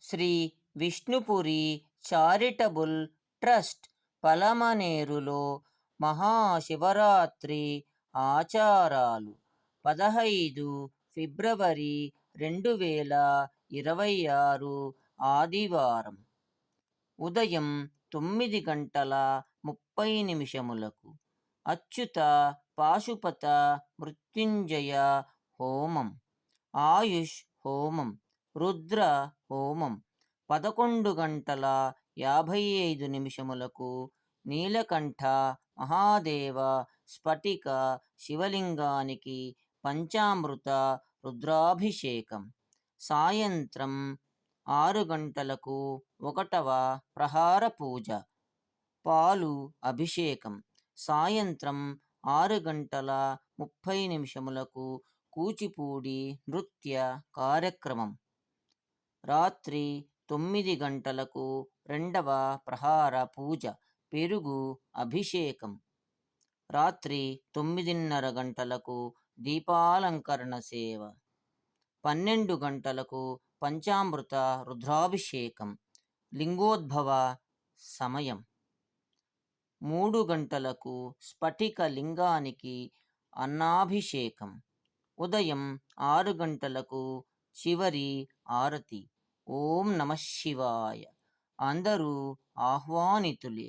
Shri Vishnupuri charitable trust పలమనేరులో Mahashivratri ఆచారాలు 15 ఫిబ్రవరి 2026 ఆదివారం ఉదయం 9:30 అచ్యుత పాశుపత మృత్యుంజయ హోమం, ఆయుష్ హోమం, రుద్ర హోమం. 11:55 నీలకంఠ మహాదేవ స్ఫటిక శివలింగానికి పంచామృత రుద్రాభిషేకం. సాయంత్రం 6 గంటలకు 1వ ప్రహార పూజ, పాలు అభిషేకం. సాయంత్రం 6:30 కూచిపూడి నృత్య కార్యక్రమం. రాత్రి 9 గంటలకు 2వ ప్రహార పూజ, పెరుగు అభిషేకం. రాత్రి 9:30 దీపాలంకరణ సేవ. 12 గంటలకు పంచామృత రుద్రాభిషేకం. లింగోద్భవ సమయం 3 గంటలకు స్ఫటిక లింగానికి అన్నాభిషేకం. ఉదయం 6 గంటలకు చివరి ఆరతి. ఓం నమః శివాయ. అందరూ ఆహ్వానితులే.